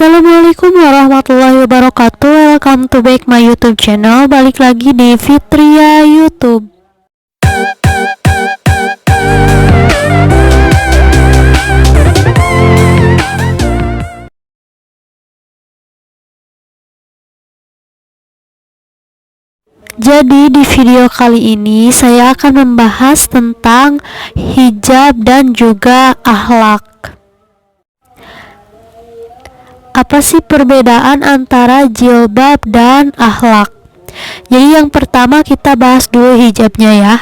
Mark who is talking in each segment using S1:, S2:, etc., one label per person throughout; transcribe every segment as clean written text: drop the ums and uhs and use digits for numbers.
S1: Assalamualaikum warahmatullahi wabarakatuh. Welcome to back my YouTube channel. Balik lagi di Fitria YouTube. Jadi di video kali ini saya akan membahas tentang hijab dan juga akhlak. Apa sih perbedaan antara jilbab dan akhlak? Jadi yang pertama kita bahas dulu hijabnya ya.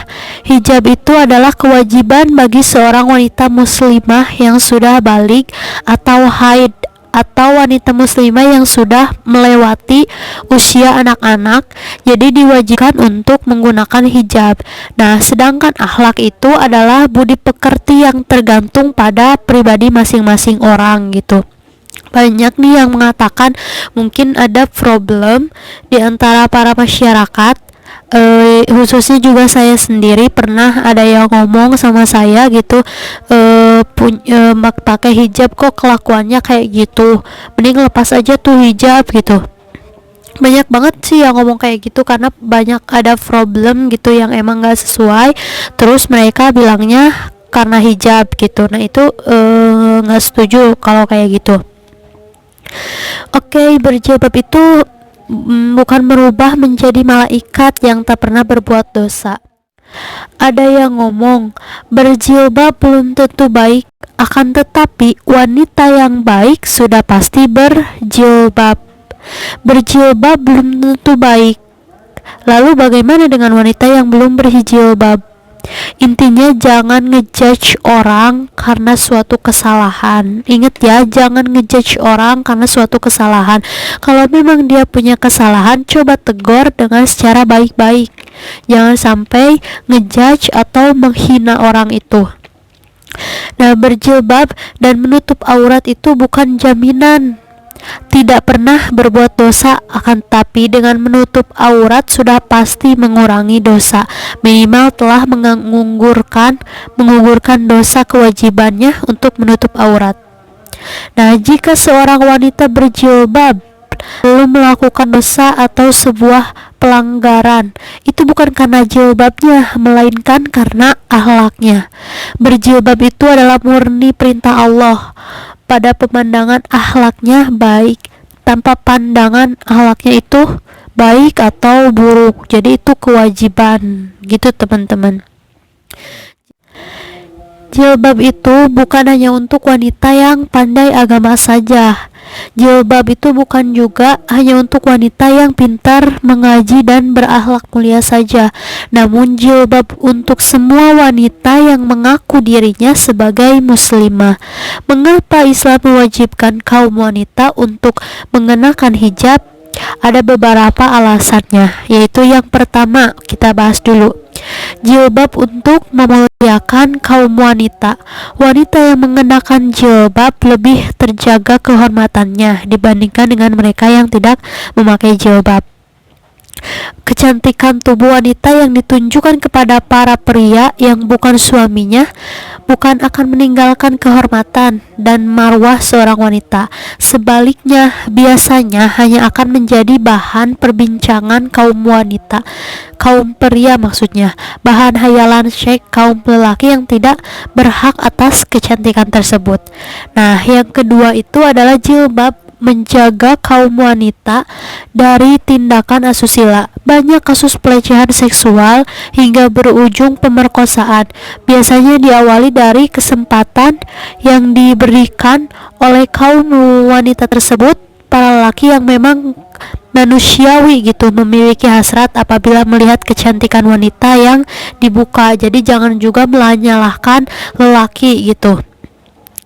S1: Hijab itu adalah kewajiban bagi seorang wanita muslimah yang sudah balik atau haid, atau wanita muslimah yang sudah melewati usia anak-anak, jadi diwajibkan untuk menggunakan hijab. Nah, sedangkan akhlak itu adalah budi pekerti yang tergantung pada pribadi masing-masing orang gitu. Banyak nih yang mengatakan mungkin ada problem di antara para masyarakat, khususnya juga saya sendiri pernah ada yang ngomong sama saya gitu, pakai hijab kok kelakuannya kayak gitu, mending lepas aja tuh hijab gitu. Banyak banget sih yang ngomong kayak gitu karena banyak ada problem gitu yang emang gak sesuai, terus mereka bilangnya karena hijab gitu. Nah itu gak setuju kalau kayak gitu. Oke, berjilbab itu bukan merubah menjadi malaikat yang tak pernah berbuat dosa. Ada yang ngomong, berjilbab belum tentu baik, akan tetapi wanita yang baik sudah pasti berjilbab. Berjilbab belum tentu baik. Lalu bagaimana dengan wanita yang belum berjilbab? Intinya jangan ngejudge orang karena suatu kesalahan. Ingat ya, jangan ngejudge orang karena suatu kesalahan. Kalau memang dia punya kesalahan, coba tegur dengan secara baik-baik. Jangan sampai ngejudge atau menghina orang itu. Nah, berjilbab dan menutup aurat itu bukan jaminan tidak pernah berbuat dosa, akan tapi dengan menutup aurat sudah pasti mengurangi dosa, minimal telah mengugurkan dosa kewajibannya untuk menutup aurat. Nah, jika seorang wanita berjilbab lalu melakukan dosa atau sebuah pelanggaran, itu bukan karena jilbabnya, melainkan karena akhlaknya. Berjilbab itu adalah murni perintah Allah. Pada pemandangan akhlaknya baik, tanpa pandangan akhlaknya itu baik atau buruk. Jadi itu kewajiban gitu teman-teman. Jilbab itu bukan hanya untuk wanita yang pandai agama saja. Jilbab itu bukan juga hanya untuk wanita yang pintar mengaji dan berakhlak mulia saja, namun jilbab untuk semua wanita yang mengaku dirinya sebagai muslimah. Mengapa Islam mewajibkan kaum wanita untuk mengenakan hijab? Ada beberapa alasannya, yaitu yang pertama kita bahas dulu. Jilbab untuk memuliakan kaum wanita. Wanita yang mengenakan jilbab lebih terjaga kehormatannya dibandingkan dengan mereka yang tidak memakai jilbab. Kecantikan tubuh wanita yang ditunjukkan kepada para pria yang bukan suaminya bukan akan meninggalkan kehormatan dan marwah seorang wanita. Sebaliknya, biasanya hanya akan menjadi bahan perbincangan kaum wanita, kaum pria maksudnya, bahan hayalan syekh kaum lelaki yang tidak berhak atas kecantikan tersebut. Nah, yang kedua itu adalah jilbab menjaga kaum wanita dari tindakan asusila. Banyak kasus pelecehan seksual hingga berujung pemerkosaan biasanya diawali dari kesempatan yang diberikan oleh kaum wanita tersebut. Para lelaki yang memang manusiawi gitu memiliki hasrat apabila melihat kecantikan wanita yang dibuka. Jadi jangan juga menyalahkan lelaki gitu,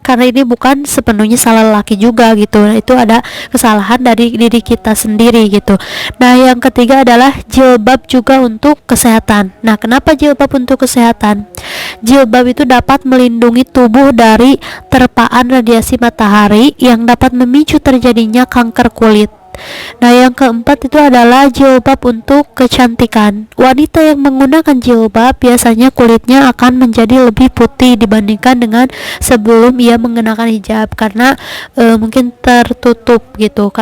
S1: karena ini bukan sepenuhnya salah lelaki juga gitu. Nah, itu ada kesalahan dari diri kita sendiri gitu. Nah, yang ketiga adalah jilbab juga untuk kesehatan. Nah, kenapa jilbab untuk kesehatan? Jilbab itu dapat melindungi tubuh dari terpaan radiasi matahari yang dapat memicu terjadinya kanker kulit. Nah, yang keempat itu adalah jilbab untuk kecantikan. Wanita yang menggunakan jilbab biasanya kulitnya akan menjadi lebih putih dibandingkan dengan sebelum ia mengenakan hijab, karena mungkin tertutup gitu,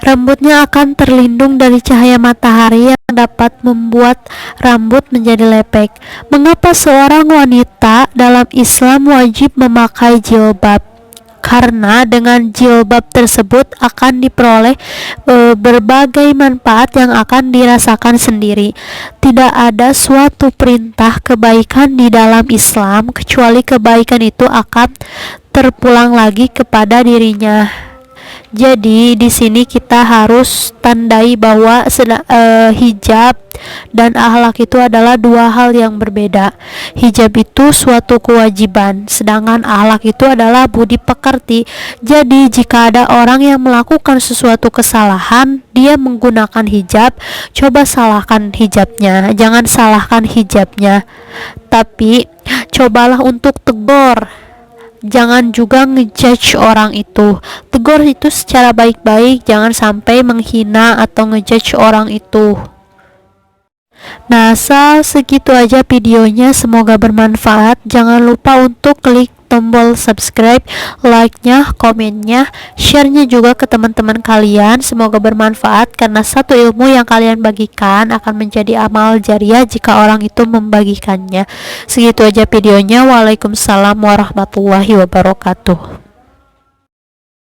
S1: Rambutnya akan terlindung dari cahaya matahari yang dapat membuat rambut menjadi lepek. Mengapa seorang wanita dalam Islam wajib memakai jilbab? Karena dengan jilbab tersebut akan diperoleh berbagai manfaat yang akan dirasakan sendiri. Tidak ada suatu perintah kebaikan di dalam Islam kecuali kebaikan itu akan terpulang lagi kepada dirinya. Jadi di sini kita harus tandai bahwa hijab dan akhlak itu adalah dua hal yang berbeda. Hijab itu suatu kewajiban, sedangkan akhlak itu adalah budi pekerti. Jadi jika ada orang yang melakukan sesuatu kesalahan, dia menggunakan hijab, coba salahkan hijabnya, jangan salahkan hijabnya, tapi cobalah untuk tegur. Jangan juga ngejudge orang itu. Tegur itu secara baik-baik, jangan sampai menghina atau ngejudge orang itu. Nah, segitu aja videonya, semoga bermanfaat. Jangan lupa untuk klik tombol subscribe, like-nya, komennya, share-nya juga ke teman-teman kalian. Semoga bermanfaat karena satu ilmu yang kalian bagikan akan menjadi amal jariah jika orang itu membagikannya. Segitu aja videonya. Waalaikumsalam warahmatullahi wabarakatuh.